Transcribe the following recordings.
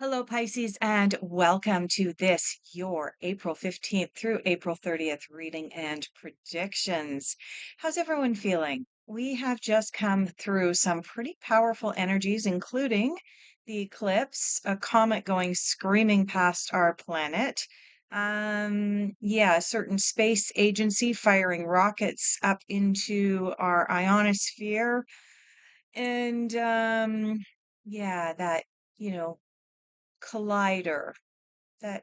Hello, Pisces, and welcome to this, your April 15th through April 30th reading and predictions. How's everyone feeling? We have just come through some pretty powerful energies, including the eclipse, a comet going screaming past our planet. A certain space agency firing rockets up into our ionosphere. And that, you know, collider that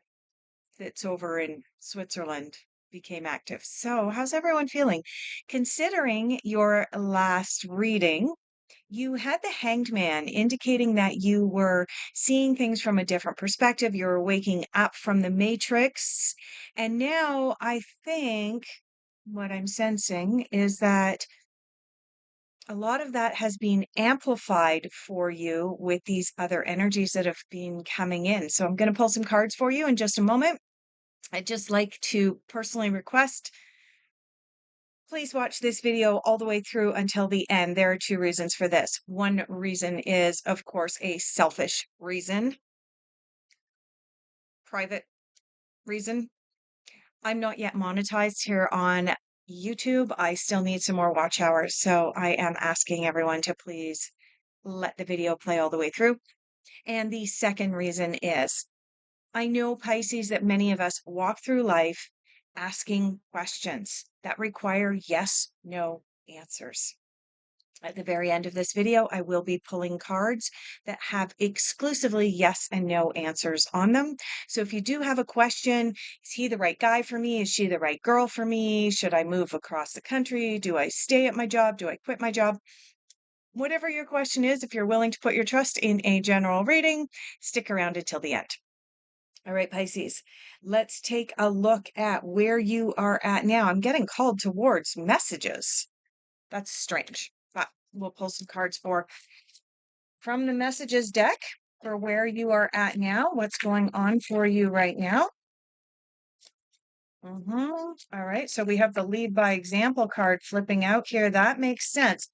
that's over in Switzerland became active. So, how's everyone feeling? Considering your last reading, you had the Hanged Man indicating that you were seeing things from a different perspective. You were waking up from the matrix. And now I think what I'm sensing is that a lot of that has been amplified for you with these other energies that have been coming in. So I'm going to pull some cards for you in just a moment. I'd just like to personally request, please watch this video all the way through until the end. There are two reasons for this. One reason is, of course, a selfish reason, private reason. I'm not yet monetized here on YouTube. I still need some more watch hours. So I am asking everyone to please let the video play all the way through. And the second reason is I know, Pisces, that many of us walk through life asking questions that require yes, no answers. At the very end of this video, I will be pulling cards that have exclusively yes and no answers on them. So if you do have a question, is he the right guy for me? Is she the right girl for me? Should I move across the country? Do I stay at my job? Do I quit my job? Whatever your question is, if you're willing to put your trust in a general reading, stick around until the end. All right, Pisces, let's take a look at where you are at now. I'm getting called towards messages. That's strange, but we'll pull some cards from the messages deck for where you are at now. What's going on for you right now? All right, so we have the lead by example card flipping out here. That makes sense.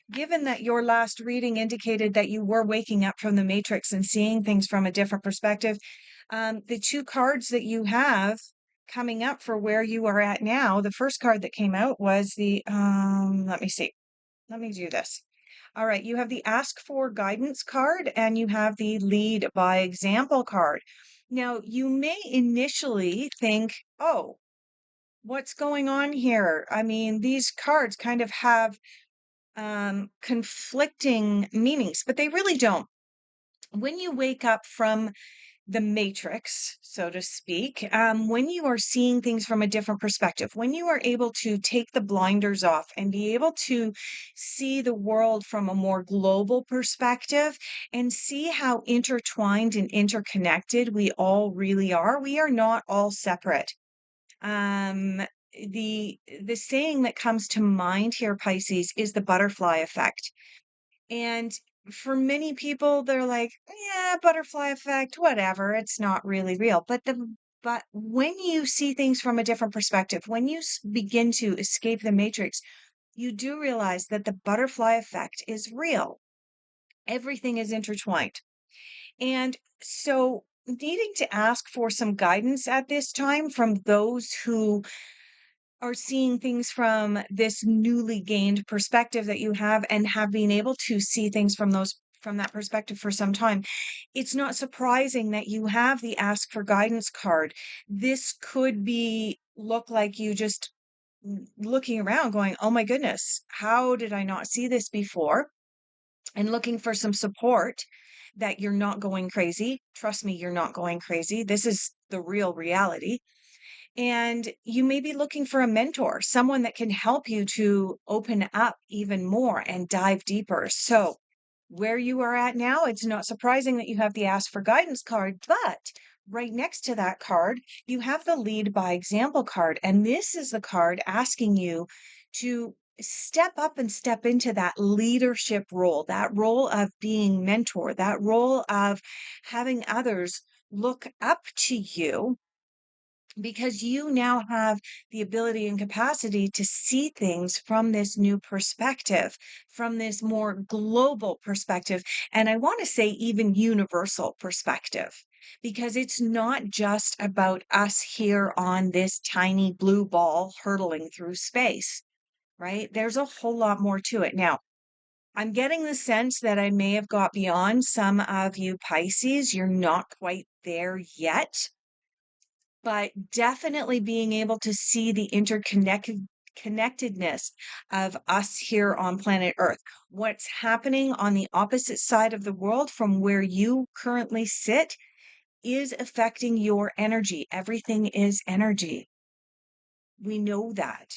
Given that your last reading indicated that you were waking up from the matrix and seeing things from a different perspective, the two cards that you have coming up for where you are at now, the first card that came out was let me see. Let me do this. All right, you have the ask for guidance card and you have the lead by example card. Now, you may initially think, oh, what's going on here? I mean, these cards kind of have conflicting meanings, but they really don't. When you wake up from the matrix, so to speak, when you are seeing things from a different perspective, when you are able to take the blinders off and be able to see the world from a more global perspective and see how intertwined and interconnected we all really are, we are not all separate. Um, the saying that comes to mind here, Pisces, is the butterfly effect. And for many people, they're like, yeah, butterfly effect, whatever, it's not really real. But when you see things from a different perspective, when you begin to escape the matrix, you do realize that the butterfly effect is real. Everything is intertwined. And so needing to ask for some guidance at this time from those who are seeing things from this newly gained perspective that you have and have been able to see things from that perspective for some time. It's not surprising that you have the ask for guidance card. This could be look like you just looking around going, "Oh my goodness, how did I not see this before?" and looking for some support that you're not going crazy. Trust me, you're not going crazy. This is the real reality. And you may be looking for a mentor, someone that can help you to open up even more and dive deeper. So, where you are at now, it's not surprising that you have the ask for guidance card, but right next to that card, you have the lead by example card. And this is the card asking you to step up and step into that leadership role, that role of being mentor, that role of having others look up to you because you now have the ability and capacity to see things from this new perspective, from this more global perspective. And I want to say, even universal perspective, because it's not just about us here on this tiny blue ball hurtling through space, right? There's a whole lot more to it. Now, I'm getting the sense that I may have got beyond some of you Pisces. You're not quite there yet, but definitely being able to see the connectedness of us here on planet Earth. What's happening on the opposite side of the world from where you currently sit is affecting your energy. Everything is energy. We know that.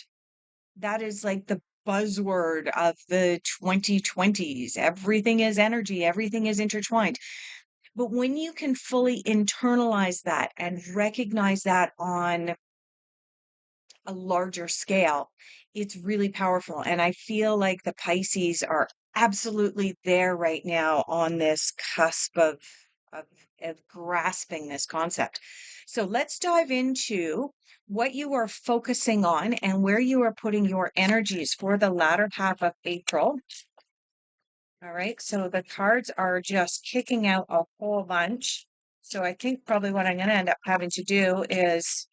That is like the buzzword of the 2020s. Everything is energy, everything is intertwined. But when you can fully internalize that and recognize that on a larger scale, it's really powerful. And I feel like the Pisces are absolutely there right now on this cusp of, of grasping this concept. So let's dive into what you are focusing on and where you are putting your energies for the latter half of April. All right, so the cards are just kicking out a whole bunch. So I think probably what I'm going to end up having to do is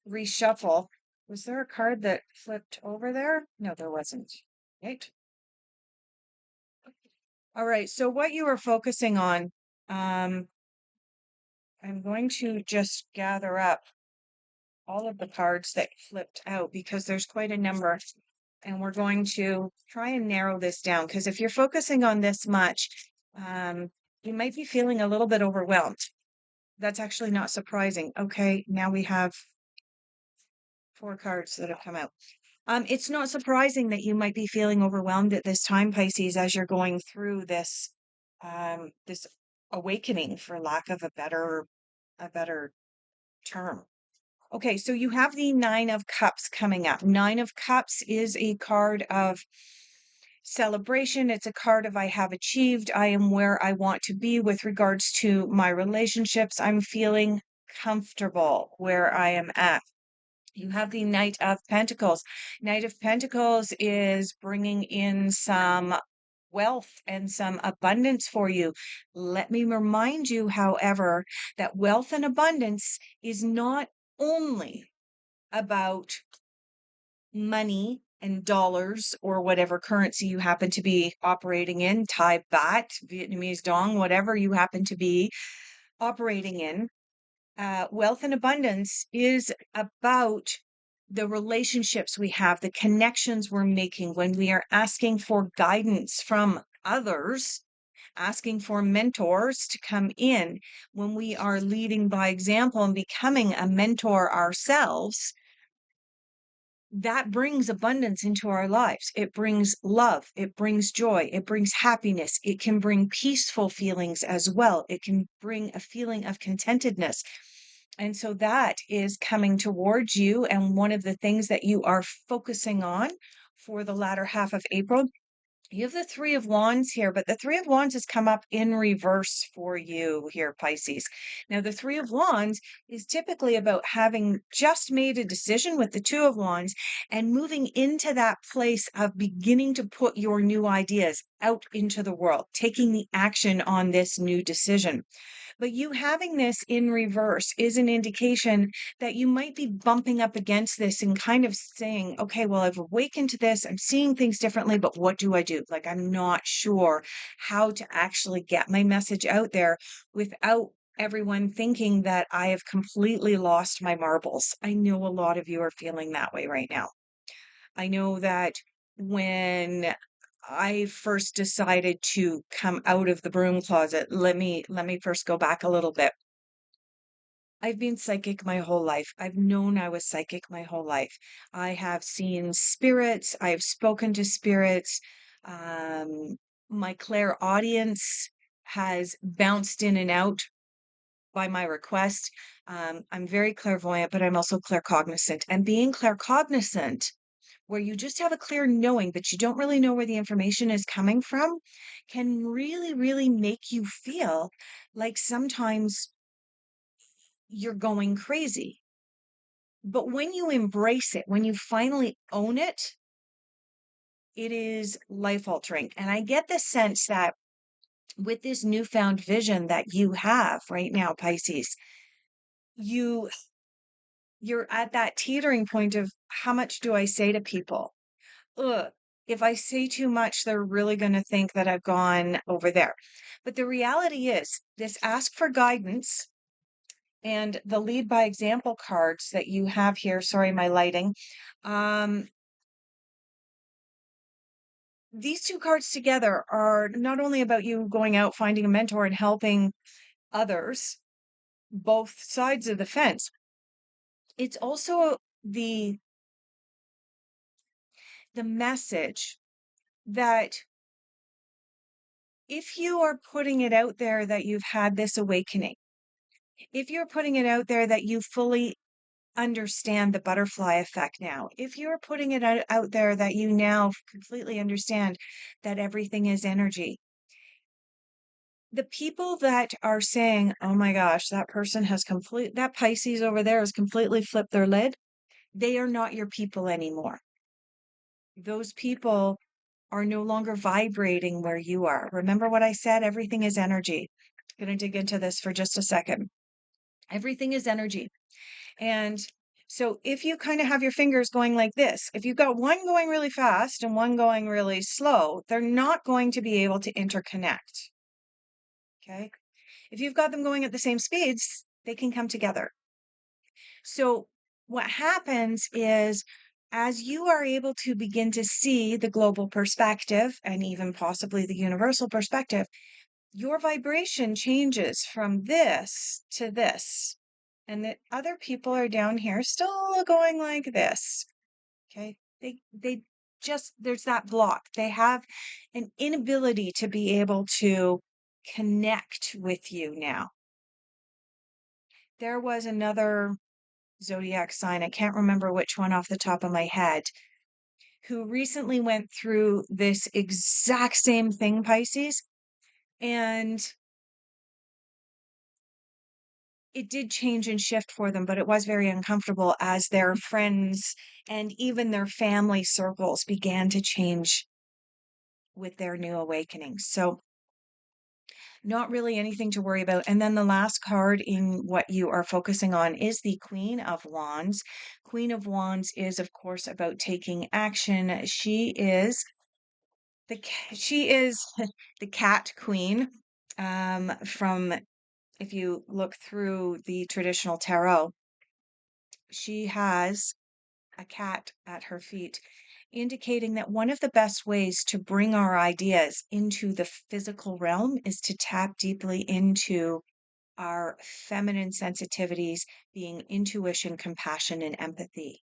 reshuffle. Was there a card that flipped over there? No, there wasn't. Right. All right. So what you are focusing on, I'm going to just gather up all of the cards that flipped out because there's quite a number. And we're going to try and narrow this down because if you're focusing on this much, um, you might be feeling a little bit overwhelmed. That's actually not surprising. Okay, now we have 4 cards that have come out. It's not surprising that you might be feeling overwhelmed at this time, Pisces, as you're going through this awakening, for lack of a better term. Okay, so you have the Nine of Cups coming up. Nine of Cups is a card of celebration. It's a card of I have achieved. I am where I want to be with regards to my relationships. I'm feeling comfortable where I am at. You have the Knight of Pentacles. Knight of Pentacles is bringing in some wealth and some abundance for you. Let me remind you, however, that wealth and abundance is not only about money and dollars or whatever currency you happen to be operating in, Thai baht, Vietnamese dong, whatever you happen to be operating in. Wealth and abundance is about the relationships we have, the connections we're making when we are asking for guidance from others, asking for mentors to come in, when we are leading by example and becoming a mentor ourselves. That brings abundance into our lives. It brings love. It brings joy. It brings happiness. It can bring peaceful feelings as well. It can bring a feeling of contentedness. And so that is coming towards you. And one of the things that you are focusing on for the latter half of April, you have the Three of Wands here, but the Three of Wands has come up in reverse for you here, Pisces. Now, the Three of Wands is typically about having just made a decision with the Two of Wands and moving into that place of beginning to put your new ideas out into the world, taking the action on this new decision. But you having this in reverse is an indication that you might be bumping up against this and kind of saying, okay, well, I've awakened to this. I'm seeing things differently, but what do I do? Like, I'm not sure how to actually get my message out there without everyone thinking that I have completely lost my marbles. I know a lot of you are feeling that way right now. I know that when I first decided to come out of the broom closet, let me first go back a little bit. I've been psychic my whole life. I've known I was psychic my whole life. I have seen spirits. I have spoken to spirits. My clairaudience has bounced in and out by my request. I'm very clairvoyant, but I'm also claircognizant. And being claircognizant, where you just have a clear knowing, but you don't really know where the information is coming from, can really, really make you feel like sometimes you're going crazy. But when you embrace it, when you finally own it, it is life altering. And I get the sense that with this newfound vision that you have right now, Pisces, you you're at that teetering point of how much do I say to people? Ugh, if I say too much, they're really going to think that I've gone over there. But the reality is, this ask for guidance and the lead by example cards that you have here. Sorry, my lighting. Um, these two cards together are not only about you going out, finding a mentor, and helping others, both sides of the fence, it's also the message that if you are putting it out there that you've had this awakening, if you're putting it out there that you fully understand the butterfly effect now, if you're putting it out there that you now completely understand that everything is energy, the people that are saying, oh my gosh, that Pisces over there has completely flipped their lid, they are not your people anymore. Those people are no longer vibrating where you are. Remember what I said? Everything is energy. I'm going to dig into this for just a second. Everything is energy. And so if you kind of have your fingers going like this, if you've got one going really fast and one going really slow, they're not going to be able to interconnect. Okay. If you've got them going at the same speeds, they can come together. So what happens is as you are able to begin to see the global perspective and even possibly the universal perspective, your vibration changes from this to this. And the other people are down here still going like this. Okay. They just, there's that block. They have an inability to be able to connect with you now. There was another zodiac sign, I can't remember which one off the top of my head, who recently went through this exact same thing, Pisces, and it did change and shift for them, but it was very uncomfortable as their friends and even their family circles began to change with their new awakenings. So, not really anything to worry about. And then the last card in what you are focusing on is the Queen of Wands. Queen of Wands is, of course, about taking action. She is the cat queen. From if you look through the traditional tarot, she has a cat at her feet, indicating that one of the best ways to bring our ideas into the physical realm is to tap deeply into our feminine sensitivities, being intuition, compassion, and empathy.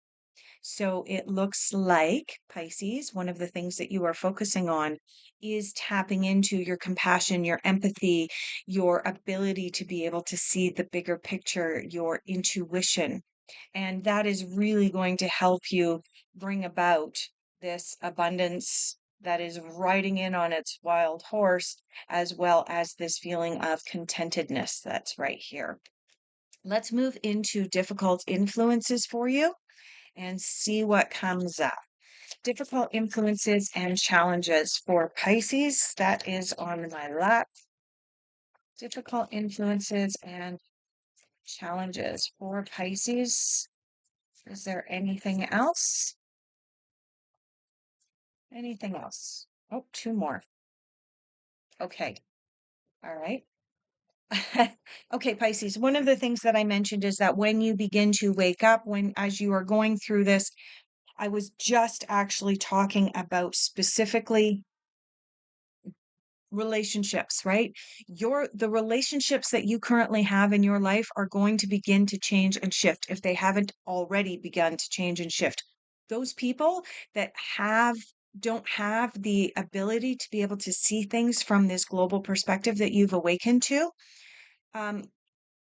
So it looks like Pisces, one of the things that you are focusing on is tapping into your compassion, your empathy, your ability to be able to see the bigger picture, your intuition. And that is really going to help you bring about this abundance that is riding in on its wild horse, as well as this feeling of contentedness that's right here. Let's move into difficult influences for you and see what comes up. Difficult influences and challenges for Pisces. That is on my lap. Difficult influences and challenges for Pisces. Is there anything else? Anything else? Oh, two more. Okay. All right. Okay, Pisces. One of the things that I mentioned is that when you begin to wake up, as you are going through this, I was just actually talking about specifically relationships, right? The relationships that you currently have in your life are going to begin to change and shift if they haven't already begun to change and shift. Those people that don't have the ability to be able to see things from this global perspective that you've awakened to, um,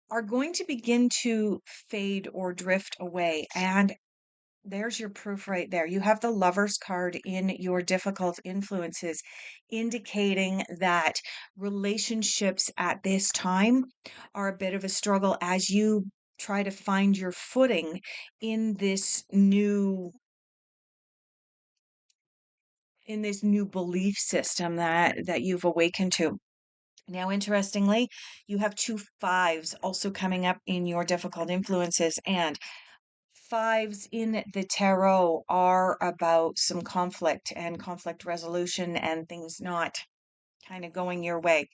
are going to begin to fade or drift away. And there's your proof right there. You have the Lover's card in your difficult influences, indicating that relationships at this time are a bit of a struggle as you try to find your footing in this new belief system that you've awakened to. Now, interestingly, you have two fives also coming up in your difficult influences, and fives in the tarot are about some conflict and conflict resolution and things not kind of going your way.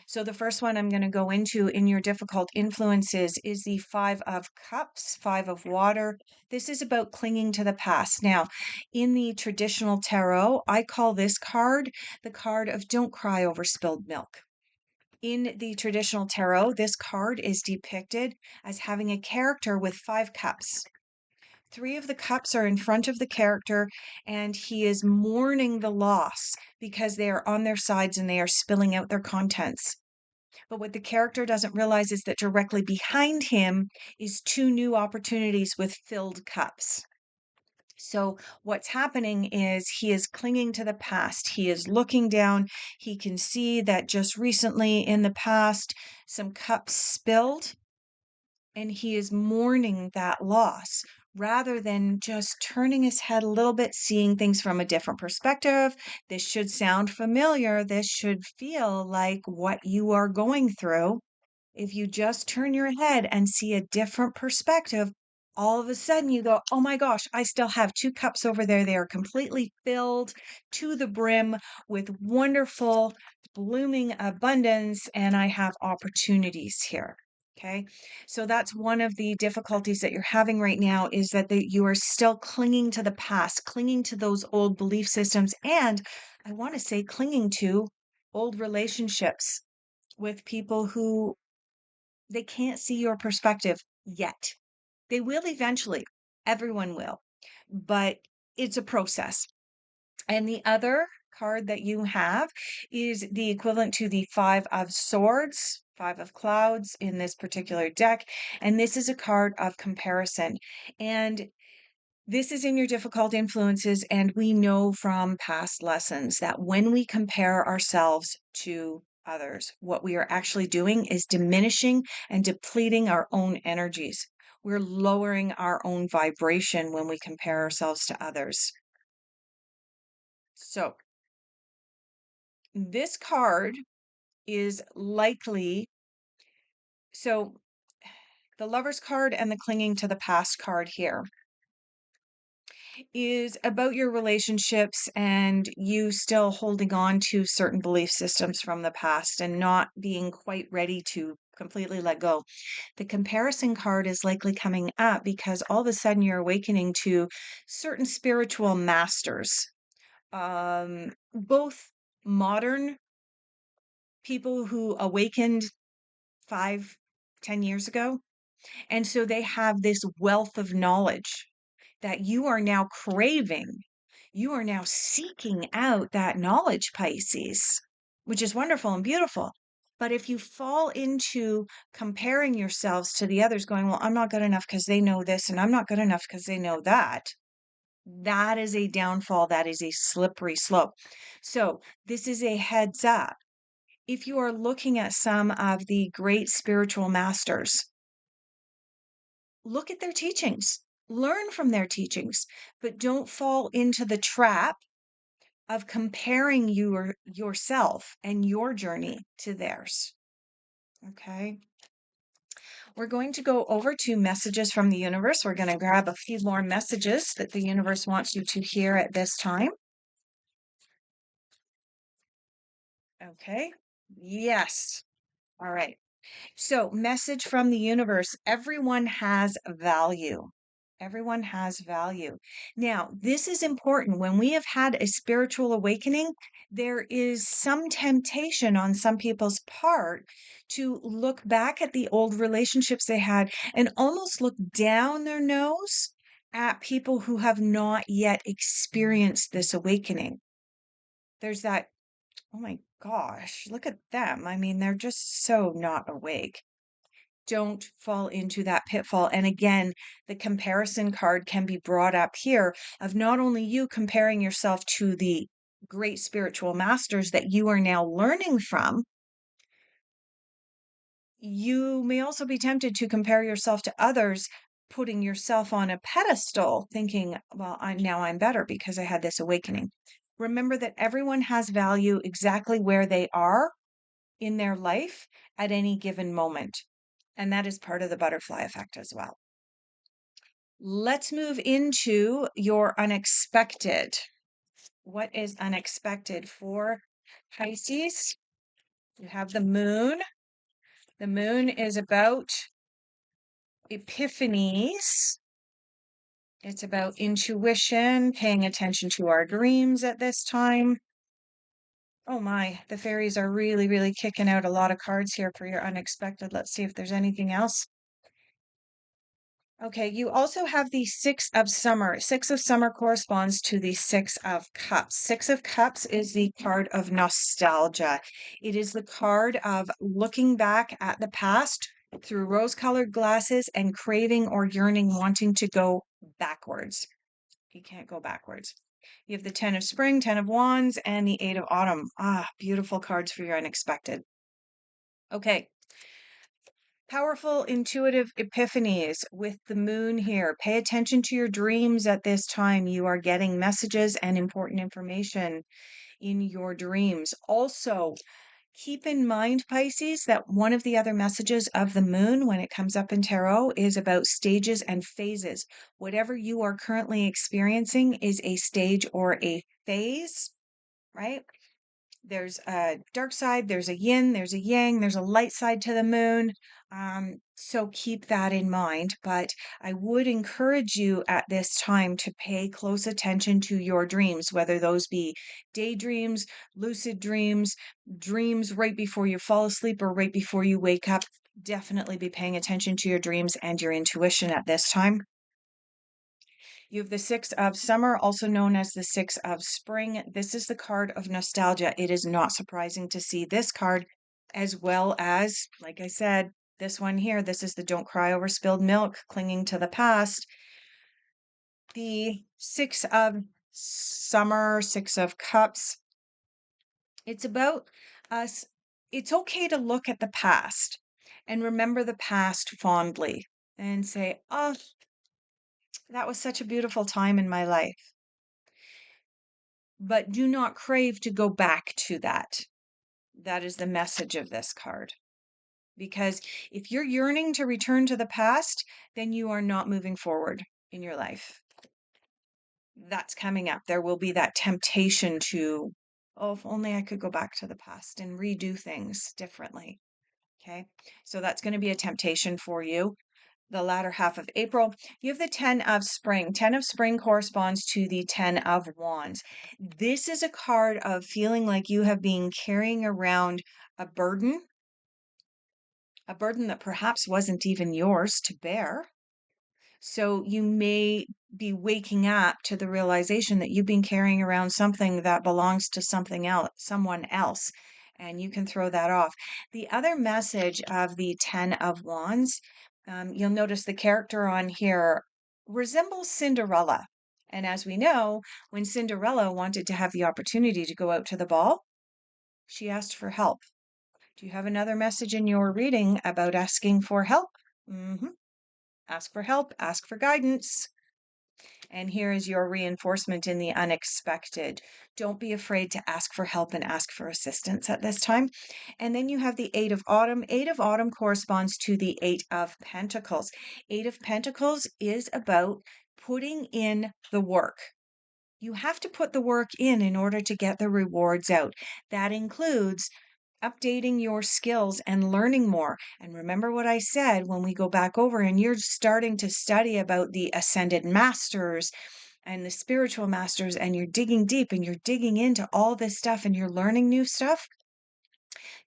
So, the first one I'm going to go into in your difficult influences is the Five of Cups, Five of Water. This is about clinging to the past. Now, in the traditional tarot, I call this card the card of don't cry over spilled milk. In the traditional tarot, this card is depicted as having a character with five cups. Three of the cups are in front of the character, and he is mourning the loss because they are on their sides and they are spilling out their contents. But what the character doesn't realize is that directly behind him is two new opportunities with filled cups. So, what's happening is he is clinging to the past. He is looking down. He can see that just recently in the past, some cups spilled, and he is mourning that loss rather than just turning his head a little bit, seeing things from a different perspective. This should sound familiar. This should feel like what you are going through. If you just turn your head and see a different perspective, all of a sudden you go, oh my gosh, I still have two cups over there. They are completely filled to the brim with wonderful, blooming abundance, and I have opportunities here. Okay. So that's one of the difficulties that you're having right now is that you are still clinging to the past, clinging to those old belief systems, and I want to say clinging to old relationships with people who they can't see your perspective yet. They will eventually. Everyone will. But it's a process. And the other card that you have is the equivalent to the Five of Swords, Five of Clouds in this particular deck. And this is a card of comparison. And this is in your difficult influences, and we know from past lessons that when we compare ourselves to others, what we are actually doing is diminishing and depleting our own energies. We're lowering our own vibration when we compare ourselves to others. So, this card is likely, so the Lover's card and the Clinging to the Past card here is about your relationships and you still holding on to certain belief systems from the past and not being quite ready to completely let go. The comparison card is likely coming up because all of a sudden you're awakening to certain spiritual masters, both modern people who awakened 5, 10 years ago. And so they have this wealth of knowledge that you are now craving. You are now seeking out that knowledge, Pisces, which is wonderful and beautiful. But if you fall into comparing yourselves to the others, going, well, I'm not good enough because they know this, and I'm not good enough because they know that, that is a downfall. That is a slippery slope. So, this is a heads up. If you are looking at some of the great spiritual masters, look at their teachings, learn from their teachings, but don't fall into the trap of comparing yourself and your journey to theirs. Okay. We're going to go over to messages from the universe. We're going to grab a few more messages that the universe wants you to hear at this time. Okay. Yes. All right. So, message from the universe, everyone has value. Everyone has value. Now, this is important. When we have had a spiritual awakening, there is some temptation on some people's part to look back at the old relationships they had and almost look down their nose at people who have not yet experienced this awakening. There's that, oh my gosh, look at them. I mean, they're just so not awake. Don't fall into that pitfall. And again, the comparison card can be brought up here of not only you comparing yourself to the great spiritual masters that you are now learning from, You may also be tempted to compare yourself to others, putting yourself on a pedestal, thinking, well, I'm better because I had this awakening. Remember that everyone has value exactly where they are in their life at any given moment. And that is part of the butterfly effect as well. Let's move into your unexpected. What is unexpected for Pisces? You have the moon. The moon is about epiphanies. It's about intuition, paying attention to our dreams at this time. Oh my, the fairies are really, really kicking out a lot of cards here for your unexpected. Let's see if there's anything else. Okay, you also have the Six of Summer. Six of Summer corresponds to the Six of Cups. Six of Cups is the card of nostalgia. It is the card of looking back at the past through rose-colored glasses and craving or yearning, wanting to go backwards. You can't go backwards. You have the 10 of Spring, 10 of Wands, and the 8 of Autumn. Ah, beautiful cards for your unexpected. Okay. Powerful intuitive epiphanies with the moon here. Pay attention to your dreams at this time. You are getting messages and important information in your dreams. Also, keep in mind, Pisces, that one of the other messages of the moon when it comes up in tarot is about stages and phases. Whatever you are currently experiencing is a stage or a phase, right? There's a dark side, there's a yin, there's a yang, there's a light side to the moon. So keep that in mind. But I would encourage you at this time to pay close attention to your dreams, whether those be daydreams, lucid dreams, dreams right before you fall asleep or right before you wake up. Definitely be paying attention to your dreams and your intuition at this time. You have the Six of Summer, also known as the Six of Spring. This is the card of nostalgia. It is not surprising to see this card, as well as, like I said, this one here. This is the Don't Cry Over Spilled Milk, clinging to the past. The Six of Summer, Six of Cups. It's about us. It's okay to look at the past and remember the past fondly and say, oh, that was such a beautiful time in my life. But do not crave to go back to that. That is the message of this card. Because if you're yearning to return to the past, then you are not moving forward in your life. That's coming up. There will be that temptation to, oh, if only I could go back to the past and redo things differently. Okay. So that's going to be a temptation for you. The latter half of April, you have the 10 of Spring. 10 of Spring corresponds to the 10 of Wands. This is a card of feeling like you have been carrying around a burden that perhaps wasn't even yours to bear. So you may be waking up to the realization that you've been carrying around something that belongs to something else, someone else, and you can throw that off. The other message of the 10 of Wands, you'll notice the character on here resembles Cinderella. And as we know, when Cinderella wanted to have the opportunity to go out to the ball, she asked for help. Do you have another message in your reading about asking for help? Mm-hmm. Ask for help, ask for guidance. And here is your reinforcement in the unexpected. Don't be afraid to ask for help and ask for assistance at this time. And then you have the Eight of Autumn. Eight of Autumn corresponds to the Eight of Pentacles. Eight of Pentacles is about putting in the work. You have to put the work in order to get the rewards out. That includes updating your skills and learning more. And remember what I said when we go back over and you're starting to study about the ascended masters and the spiritual masters, and you're digging deep and you're digging into all this stuff and you're learning new stuff.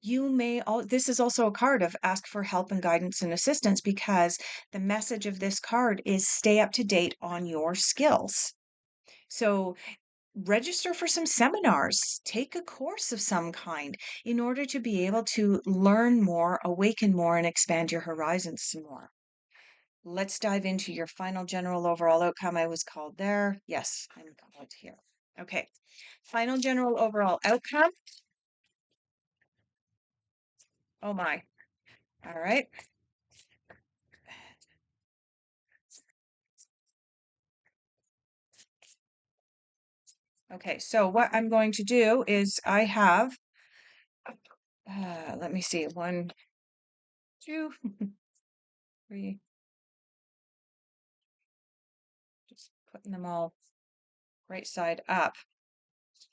This is also a card of ask for help and guidance and assistance, because the message of this card is stay up to date on your skills. So register for some seminars, take a course of some kind in order to be able to learn more, awaken more, and expand your horizons some more. Let's dive into your final general overall outcome. I was called there. Yes, I'm called here. Okay. Final general overall outcome. Oh my. All right. Okay, so what I'm going to do is I have, let me see, one, two, three, just putting them all right side up.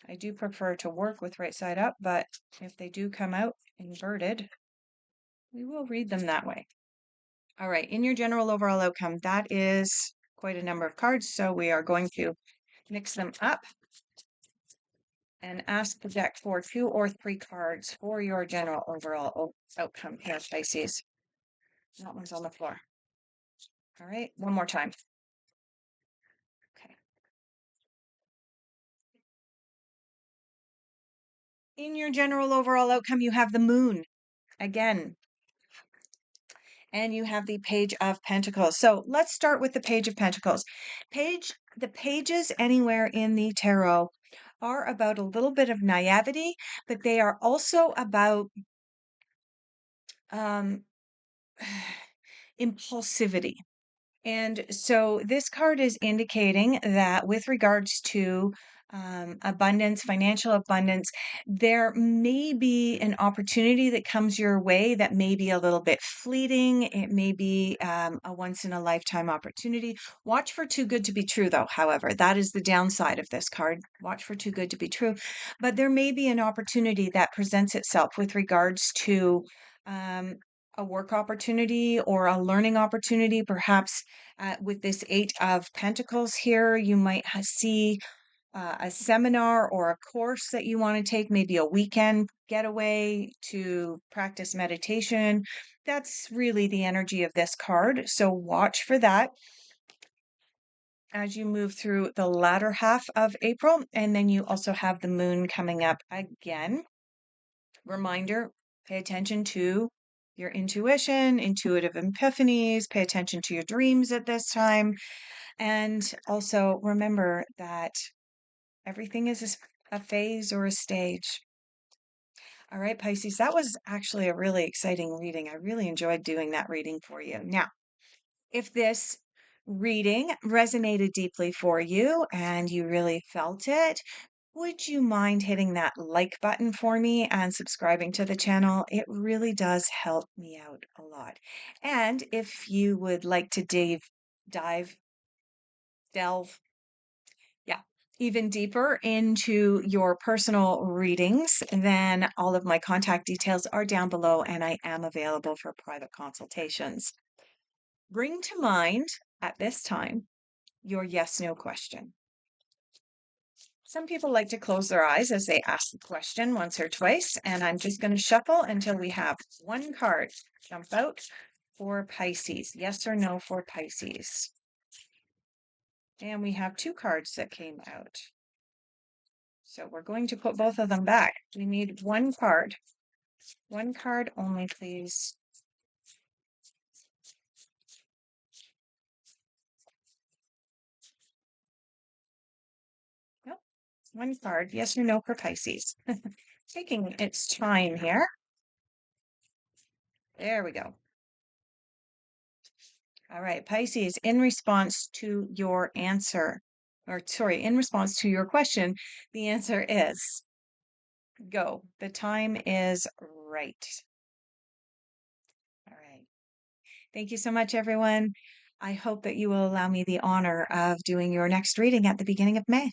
I do prefer to work with right side up, but if they do come out inverted, we will read them that way. All right, in your general overall outcome, that is quite a number of cards, so we are going to mix them up and ask the deck for 2 or 3 cards for your general overall outcome here, Pisces. That one's on the floor. All right, one more time. Okay. In your general overall outcome, you have the moon again, and you have the Page of Pentacles. So let's start with the Page of Pentacles. The pages anywhere in the tarot are about a little bit of naivety, but they are also about um, impulsivity. And so this card is indicating that with regards to abundance, financial abundance, there may be an opportunity that comes your way that may be a little bit fleeting. It may be a once in a lifetime opportunity. Watch for too good to be true, though. However, that is the downside of this card. Watch for too good to be true. But there may be an opportunity that presents itself with regards to um, a work opportunity or a learning opportunity, perhaps with this Eight of Pentacles here, you might see a seminar or a course that you want to take, maybe a weekend getaway to practice meditation. That's really the energy of this card. So watch for that as you move through the latter half of April. And then you also have the moon coming up again. Reminder, pay attention to your intuition, intuitive epiphanies, pay attention to your dreams at this time. And also remember that everything is a phase or a stage. All right, Pisces, that was actually a really exciting reading. I really enjoyed doing that reading for you. Now, if this reading resonated deeply for you and you really felt it, would you mind hitting that like button for me and subscribing to the channel? It really does help me out a lot. And if you would like to dive, delve, yeah, even deeper into your personal readings, then all of my contact details are down below and I am available for private consultations. Bring to mind at this time your yes no question. Some people like to close their eyes as they ask the question once or twice, and I'm just going to shuffle until we have one card jump out for Pisces. Yes or no for Pisces. And we have 2 cards that came out. So we're going to put both of them back. We need one card. One card only, please. Nope. One card. Yes or no for Pisces. Taking its time here. There we go. All right, Pisces, in response to your answer, or sorry, in response to your question, the answer is go. The time is right. All right. Thank you so much, everyone. I hope that you will allow me the honor of doing your next reading at the beginning of May.